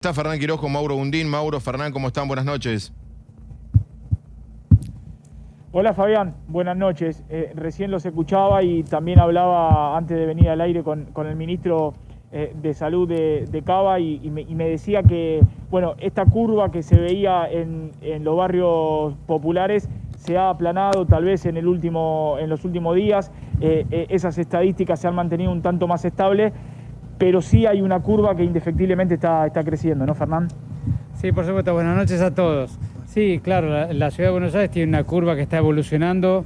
Está Fernán Quiroz con Mauro Gundín. Mauro, Fernán, ¿cómo están? Buenas noches. Hola Fabián, buenas noches. Recién los escuchaba y también hablaba antes de venir al aire con el ministro de Salud de Cava y me decía que bueno, esta curva que se veía en los barrios populares se ha aplanado tal vez en los últimos días. Esas estadísticas se han mantenido un tanto más estables, pero sí hay una curva que indefectiblemente está creciendo, ¿no, Fernán? Sí, por supuesto. Buenas noches a todos. Sí, claro, la ciudad de Buenos Aires tiene una curva que está evolucionando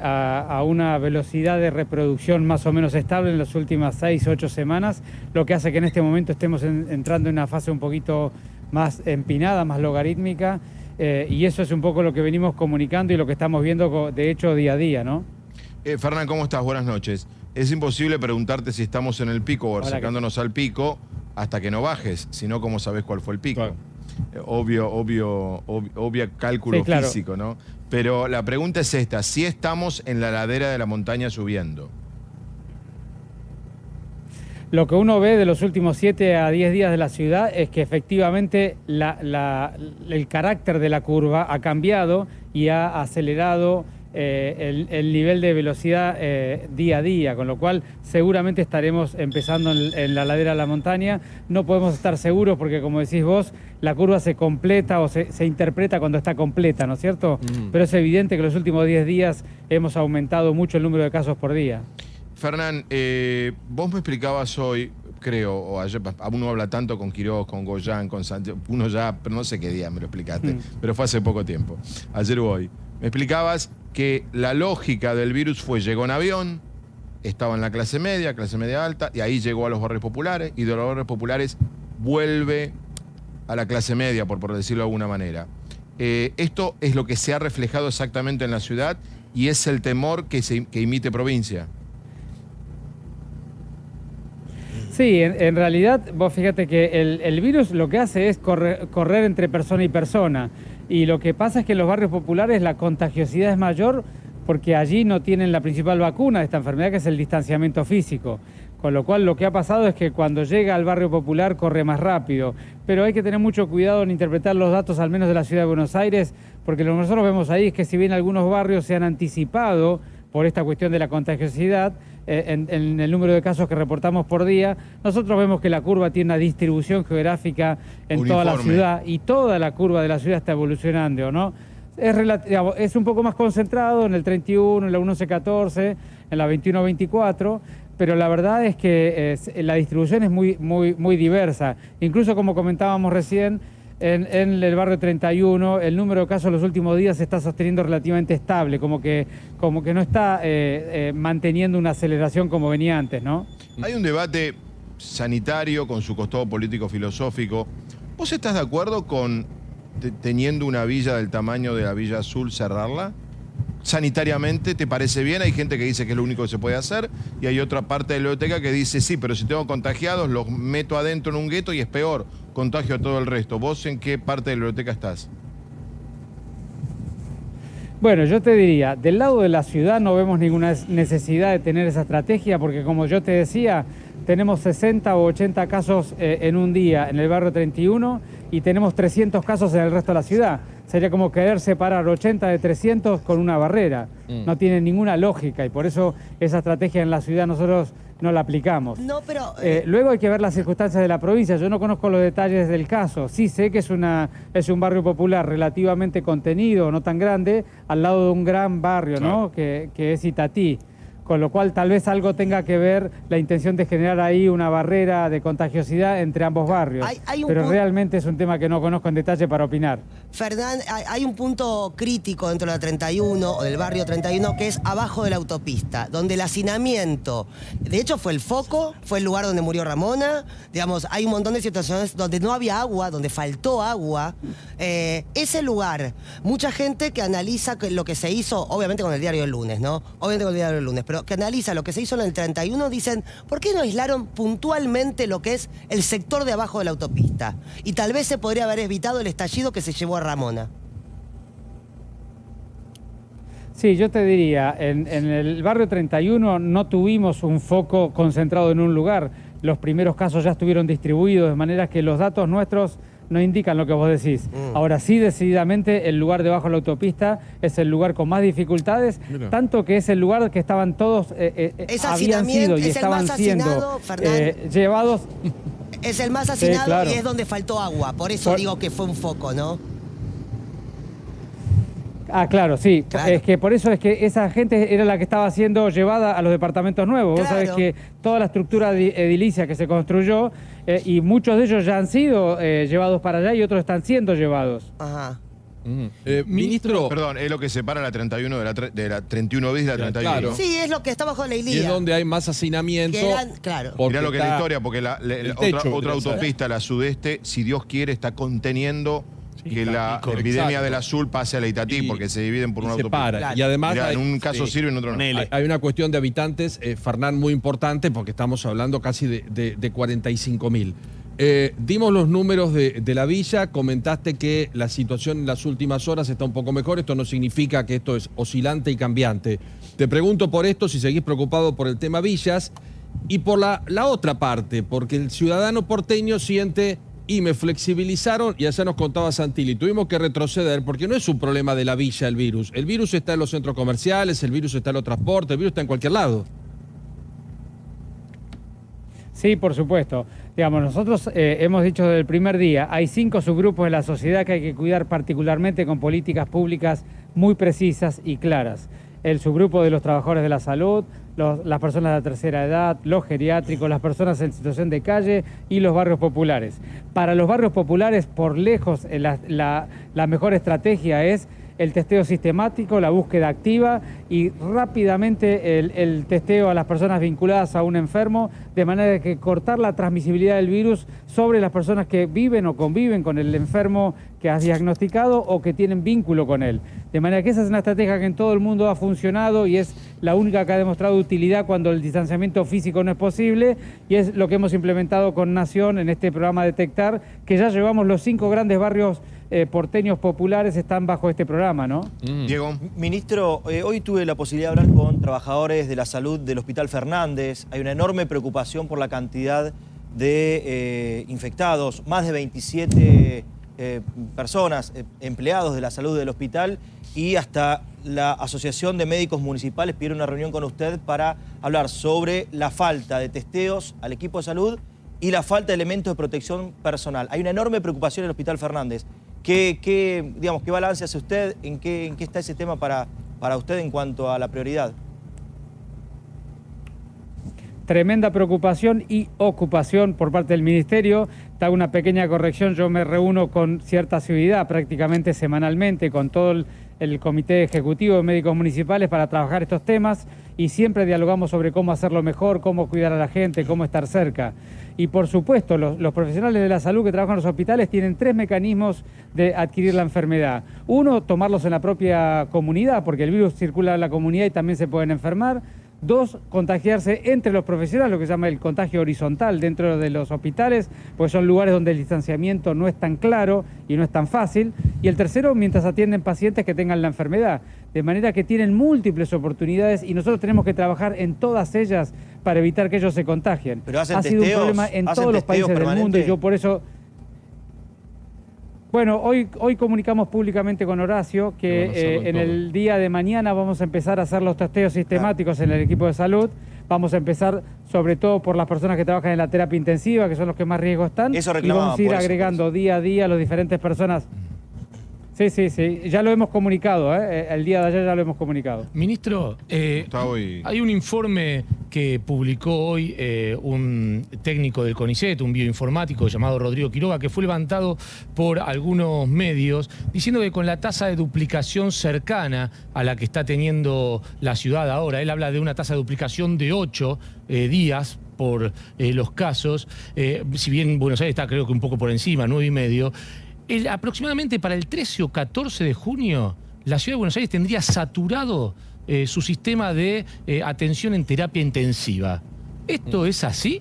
a una velocidad de reproducción más o menos estable en las últimas 6 o 8 semanas, lo que hace que en este momento estemos entrando en una fase un poquito más empinada, más logarítmica, y eso es un poco lo que venimos comunicando y lo que estamos viendo, de hecho, día a día, ¿no? Fernán, ¿cómo estás? Buenas noches. Es imposible preguntarte si estamos en el pico o acercándonos al pico hasta que no bajes, si no, ¿cómo sabés cuál fue el pico? Claro. Obvio cálculo sí, claro. físico, ¿no? Pero la pregunta es esta: ¿si estamos en la ladera de la montaña subiendo? Lo que uno ve de los últimos 7 a 10 días de la ciudad es que efectivamente el carácter de la curva ha cambiado y ha acelerado el nivel de velocidad día a día, con lo cual seguramente estaremos empezando en la ladera de la montaña. No podemos estar seguros porque, como decís vos, la curva se completa o se interpreta cuando está completa, ¿no es cierto? Pero es evidente que en los últimos 10 días hemos aumentado mucho el número de casos por día. Fernán, vos me explicabas hoy, creo, o ayer, uno habla tanto con Quiroz, con Goyán, con Sánchez, uno ya, pero no sé qué día me lo explicaste, pero fue hace poco tiempo, ayer o hoy. Me explicabas que la lógica del virus llegó en avión, estaba en la clase media alta, y ahí llegó a los barrios populares, y de los barrios populares vuelve a la clase media, por decirlo de alguna manera. Esto es lo que se ha reflejado exactamente en la ciudad y es el temor que imite provincia. Sí, en realidad vos fíjate que el virus lo que hace es correr entre persona y persona, y lo que pasa es que en los barrios populares la contagiosidad es mayor porque allí no tienen la principal vacuna de esta enfermedad, que es el distanciamiento físico, con lo cual lo que ha pasado es que cuando llega al barrio popular corre más rápido, pero hay que tener mucho cuidado en interpretar los datos, al menos de la ciudad de Buenos Aires, porque lo que nosotros vemos ahí es que si bien algunos barrios se han anticipado por esta cuestión de la contagiosidad, en el número de casos que reportamos por día, nosotros vemos que la curva tiene una distribución geográfica en toda la ciudad y toda la curva de la ciudad está evolucionando, ¿no? Es un poco más concentrado en el 31, en la 11-14, en la 21-24, pero la verdad es que la distribución es muy diversa. Incluso, como comentábamos recién, en el barrio 31, el número de casos en los últimos días se está sosteniendo relativamente estable, como que no está manteniendo una aceleración como venía antes, ¿no? Hay un debate sanitario con su costado político-filosófico. ¿Vos estás de acuerdo con, teniendo una villa del tamaño de la Villa Azul, cerrarla? Sanitariamente, ¿te parece bien? Hay gente que dice que es lo único que se puede hacer y hay otra parte de la biblioteca que dice sí, pero si tengo contagiados los meto adentro en un gueto y es peor, contagio a todo el resto. ¿Vos en qué parte de la biblioteca estás? Bueno, yo te diría, del lado de la ciudad no vemos ninguna necesidad de tener esa estrategia porque, como yo te decía, tenemos 60 o 80 casos en un día en el barrio 31 y tenemos 300 casos en el resto de la ciudad. Sería como querer separar 80 de 300 con una barrera. No tiene ninguna lógica y por eso esa estrategia en la ciudad nosotros no la aplicamos. No, pero luego hay que ver las circunstancias de la provincia. Yo no conozco los detalles del caso. Sí sé que es un barrio popular relativamente contenido, no tan grande, al lado de un gran barrio, ¿no? Que es Itatí. Con lo cual tal vez algo tenga que ver la intención de generar ahí una barrera de contagiosidad entre ambos barrios. Pero realmente es un tema que no conozco en detalle para opinar. Fernán, hay un punto crítico dentro de la 31 o del barrio 31 que es abajo de la autopista, donde el hacinamiento, de hecho fue el foco, fue el lugar donde murió Ramona, digamos, hay un montón de situaciones donde no había agua, donde faltó agua. Ese lugar, mucha gente que analiza lo que se hizo, obviamente con el diario del lunes, ¿no? Obviamente con el diario del lunes, pero que analiza lo que se hizo en el 31, dicen, ¿por qué no aislaron puntualmente lo que es el sector de abajo de la autopista? Y tal vez se podría haber evitado el estallido que se llevó a Ramona. Sí, yo te diría, en el barrio 31 no tuvimos un foco concentrado en un lugar. los primeros casos ya estuvieron distribuidos, de manera que los datos nuestros no indican lo que vos decís. Ahora sí, decididamente, el lugar debajo de la autopista es el lugar con más dificultades, tanto que es el lugar que estaban todos, habían sido y estaban siendo llevados. Es el más hacinado, sí, claro. Y es donde faltó agua, por eso digo que fue un foco, ¿no? Ah, claro, sí. Claro. Es que por eso es que esa gente era la que estaba siendo llevada a los departamentos nuevos. Claro. Vos sabés que toda la estructura edilicia que se construyó, y muchos de ellos ya han sido llevados para allá y otros están siendo llevados. Ajá. Ministro, Perdón, es lo que separa la 31 de la 31 bis de la 31. Claro. Sí, es lo que está bajo la y Ilía. es donde hay más hacinamiento. Claro. porque Mirá lo que es la está historia, porque el otra techo, autopista, la sudeste, si Dios quiere, está conteniendo que la correcto. epidemia Exacto. del azul pase a la Itatí, Y- porque se dividen por y una se autopista. para. Claro. Y además Mirá, hay, en un caso sí, sirve, en otro no. hay una cuestión de habitantes, Fernán, muy importante, porque estamos hablando casi de 45.000. Dimos los números de la villa, comentaste que la situación en las últimas horas está un poco mejor, esto no significa que esto es oscilante y cambiante. Te pregunto por esto, si seguís preocupado por el tema villas, y por la otra parte, porque el ciudadano porteño siente, y me flexibilizaron, y allá nos contaba Santilli, tuvimos que retroceder, porque no es un problema de la villa el virus está en los centros comerciales, el virus está en los transportes, el virus está en cualquier lado. Sí, por supuesto. Digamos, nosotros hemos dicho desde el primer día, hay 5 subgrupos de la sociedad que hay que cuidar particularmente con políticas públicas muy precisas y claras. El subgrupo de los trabajadores de la salud, las personas de la tercera edad, los geriátricos, las personas en situación de calle y los barrios populares. Para los barrios populares, por lejos, la mejor estrategia es el testeo sistemático, la búsqueda activa y rápidamente el testeo a las personas vinculadas a un enfermo, de manera que cortar la transmisibilidad del virus sobre las personas que viven o conviven con el enfermo que has diagnosticado o que tienen vínculo con él. De manera que esa es una estrategia que en todo el mundo ha funcionado y es la única que ha demostrado utilidad cuando el distanciamiento físico no es posible, y es lo que hemos implementado con Nación en este programa Detectar, que ya llevamos los 5 grandes barrios porteños populares están bajo este programa, ¿no? Diego. Ministro, hoy tuve la posibilidad de hablar con trabajadores de la salud del Hospital Fernández. Hay una enorme preocupación por la cantidad de infectados, más de 27 personas, empleados de la salud del hospital, y hasta la Asociación de Médicos Municipales pidieron una reunión con usted para hablar sobre la falta de testeos al equipo de salud y la falta de elementos de protección personal. Hay una enorme preocupación en el Hospital Fernández. ¿Qué balance hace usted? ¿En qué está ese tema para usted en cuanto a la prioridad? Tremenda preocupación y ocupación por parte del Ministerio. Te hago una pequeña corrección, yo me reúno con cierta asiduidad, prácticamente semanalmente, con todo el Comité Ejecutivo de Médicos Municipales para trabajar estos temas, y siempre dialogamos sobre cómo hacerlo mejor, cómo cuidar a la gente, cómo estar cerca. Y por supuesto, los profesionales de la salud que trabajan en los hospitales tienen 3 mecanismos de adquirir la enfermedad. Uno, tomarlos en la propia comunidad, porque el virus circula en la comunidad y también se pueden enfermar. 2, contagiarse entre los profesionales, lo que se llama el contagio horizontal dentro de los hospitales, pues son lugares donde el distanciamiento no es tan claro y no es tan fácil. Y el tercero, mientras atienden pacientes que tengan la enfermedad. De manera que tienen múltiples oportunidades y nosotros tenemos que trabajar en todas ellas para evitar que ellos se contagien. Pero hacen ha sido un problema en todos los países del mundo, y yo por eso... Bueno, hoy comunicamos públicamente con Horacio que en el día de mañana vamos a empezar a hacer los testeos sistemáticos en el equipo de salud. Vamos a empezar sobre todo por las personas que trabajan en la terapia intensiva, que son los que más riesgo están. Eso y reclamaban, vamos a ir por eso, agregando día a día a las diferentes personas. Sí, ya lo hemos comunicado, el día de ayer ya lo hemos comunicado. Ministro, hay un informe que publicó hoy un técnico del CONICET, un bioinformático llamado Rodrigo Quiroga, que fue levantado por algunos medios, diciendo que con la tasa de duplicación cercana a la que está teniendo la ciudad ahora, él habla de una tasa de duplicación de 8 días por los casos, si bien Buenos Aires está creo que un poco por encima, 9,5, aproximadamente para el 13 o 14 de junio, la ciudad de Buenos Aires tendría saturado su sistema de atención en terapia intensiva. ¿Esto es así?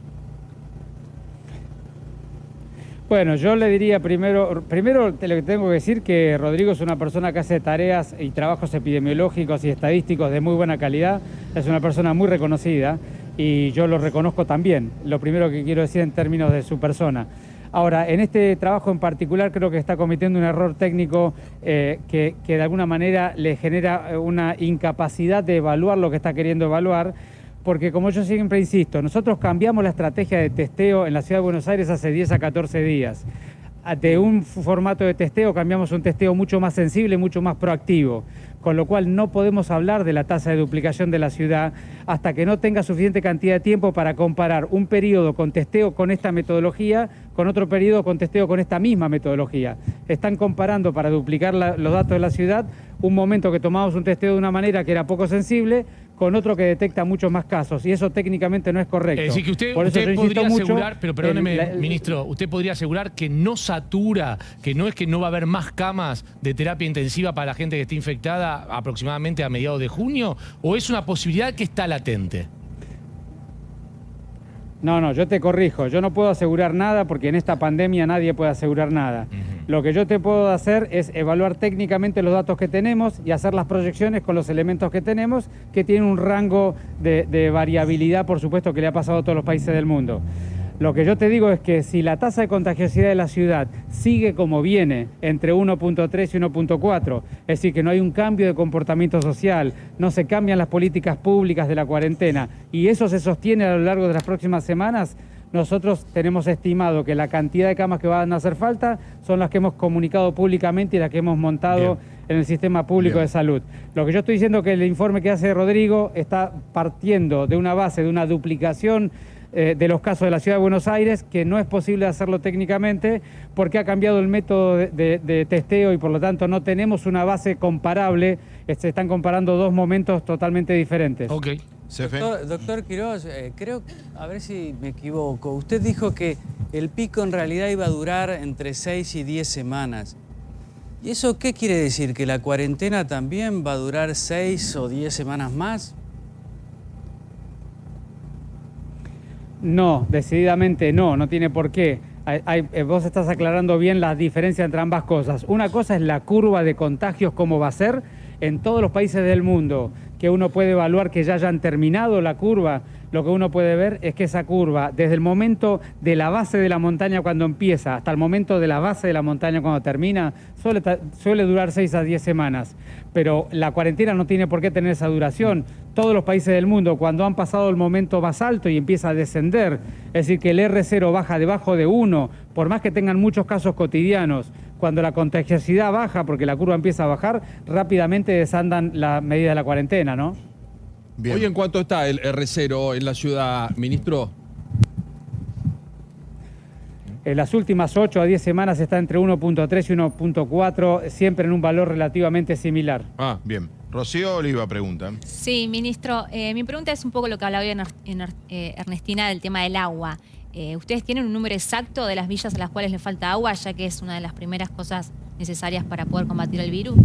Bueno, yo le diría primero lo que tengo que decir que Rodrigo es una persona que hace tareas y trabajos epidemiológicos y estadísticos de muy buena calidad, es una persona muy reconocida, y yo lo reconozco también, lo primero que quiero decir en términos de su persona. Ahora, en este trabajo en particular creo que está cometiendo un error técnico que de alguna manera le genera una incapacidad de evaluar lo que está queriendo evaluar, porque como yo siempre insisto, nosotros cambiamos la estrategia de testeo en la Ciudad de Buenos Aires hace 10 a 14 días. De un formato de testeo cambiamos un testeo mucho más sensible, mucho más proactivo, con lo cual no podemos hablar de la tasa de duplicación de la ciudad hasta que no tenga suficiente cantidad de tiempo para comparar un periodo con testeo con esta metodología con otro periodo con testeo con esta misma metodología. Están comparando para duplicar los datos de la ciudad un momento que tomamos un testeo de una manera que era poco sensible con otro que detecta muchos más casos, y eso técnicamente no es correcto. Es decir, que usted, Por eso usted yo insisto podría mucho asegurar, pero perdóneme, ministro, usted podría asegurar que no satura, que no va a haber más camas de terapia intensiva para la gente que esté infectada aproximadamente a mediados de junio, ¿o es una posibilidad que está latente? No, yo te corrijo, yo no puedo asegurar nada porque en esta pandemia nadie puede asegurar nada. Lo que yo te puedo hacer es evaluar técnicamente los datos que tenemos y hacer las proyecciones con los elementos que tenemos, que tienen un rango de variabilidad, por supuesto, que le ha pasado a todos los países del mundo. Lo que yo te digo es que si la tasa de contagiosidad de la ciudad sigue como viene, entre 1.3 y 1.4, es decir, que no hay un cambio de comportamiento social, no se cambian las políticas públicas de la cuarentena, y eso se sostiene a lo largo de las próximas semanas, nosotros tenemos estimado que la cantidad de camas que van a hacer falta son las que hemos comunicado públicamente y las que hemos montado en el sistema público de salud. Lo que yo estoy diciendo es que el informe que hace Rodrigo está partiendo de una base, de una duplicación de los casos de la Ciudad de Buenos Aires, que no es posible hacerlo técnicamente porque ha cambiado el método de testeo y por lo tanto no tenemos una base comparable, se están comparando dos momentos totalmente diferentes. Ok. Doctor Quiroz, creo, a ver si me equivoco, usted dijo que el pico en realidad iba a durar entre 6 y 10 semanas. ¿Y eso qué quiere decir? ¿Que la cuarentena también va a durar 6 o 10 semanas más? No, decididamente no tiene por qué. Vos estás aclarando bien la diferencia entre ambas cosas. Una cosa es la curva de contagios, cómo va a ser en todos los países del mundo, que uno puede evaluar que ya hayan terminado la curva. Lo que uno puede ver es que esa curva, desde el momento de la base de la montaña cuando empieza hasta el momento de la base de la montaña cuando termina, suele durar 6 a 10 semanas. Pero la cuarentena no tiene por qué tener esa duración. Todos los países del mundo, cuando han pasado el momento más alto y empieza a descender, es decir, que el R0 baja debajo de 1, por más que tengan muchos casos cotidianos, cuando la contagiosidad baja, porque la curva empieza a bajar, rápidamente desandan las medidas de la cuarentena, ¿no? Bien. Hoy, ¿en cuánto está el R0 en la ciudad, ministro? En las últimas 8 a 10 semanas está entre 1.3 y 1.4, siempre en un valor relativamente similar. Ah, bien. Rocío Oliva pregunta. Sí, ministro. Mi pregunta es un poco lo que hablaba Ernestina del tema del agua. ¿Ustedes tienen un número exacto de las villas a las cuales le falta agua, ya que es una de las primeras cosas necesarias para poder combatir el virus?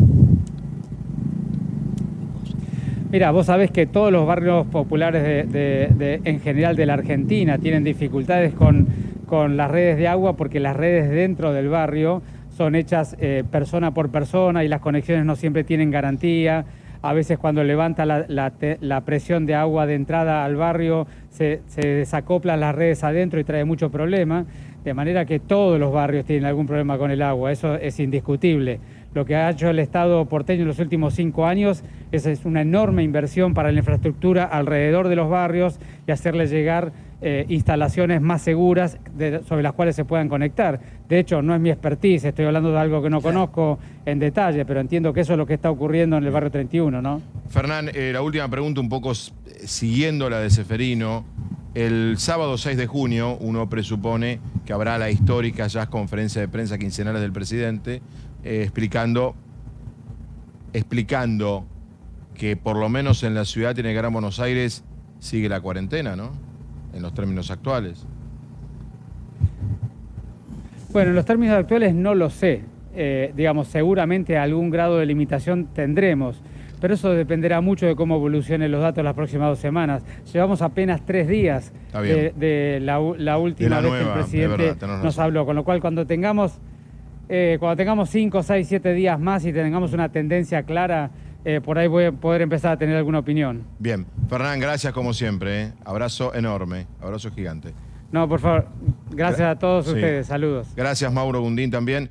Mira, vos sabés que todos los barrios populares en general de la Argentina tienen dificultades con las redes de agua porque las redes dentro del barrio son hechas persona por persona y las conexiones no siempre tienen garantía. A veces cuando levanta la presión de agua de entrada al barrio se desacoplan las redes adentro y trae mucho problema. De manera que todos los barrios tienen algún problema con el agua, eso es indiscutible. Lo que ha hecho el Estado porteño en los últimos 5 años es una enorme inversión para la infraestructura alrededor de los barrios y hacerles llegar instalaciones más seguras sobre las cuales se puedan conectar. De hecho, no es mi expertise, estoy hablando de algo que no conozco en detalle, pero entiendo que eso es lo que está ocurriendo en el barrio 31, ¿no? Fernán, la última pregunta un poco siguiendo la de Ceferino. El sábado 6 de junio uno presupone que habrá la histórica ya conferencia de prensa quincenal del presidente explicando que por lo menos en la ciudad de Gran Buenos Aires sigue la cuarentena, ¿no? En los términos actuales. Bueno, en los términos actuales no lo sé. Digamos, seguramente algún grado de limitación tendremos, pero eso dependerá mucho de cómo evolucionen los datos las próximas 2 semanas. Llevamos apenas 3 días de la última vez que el presidente nos habló, con lo cual cuando tengamos 5, 6, 7 días más y tengamos una tendencia clara, por ahí voy a poder empezar a tener alguna opinión. Bien. Fernán, gracias como siempre. Abrazo enorme, abrazo gigante. No, por favor, gracias a todos Sí. ustedes, saludos. Gracias, Mauro Gundín, también.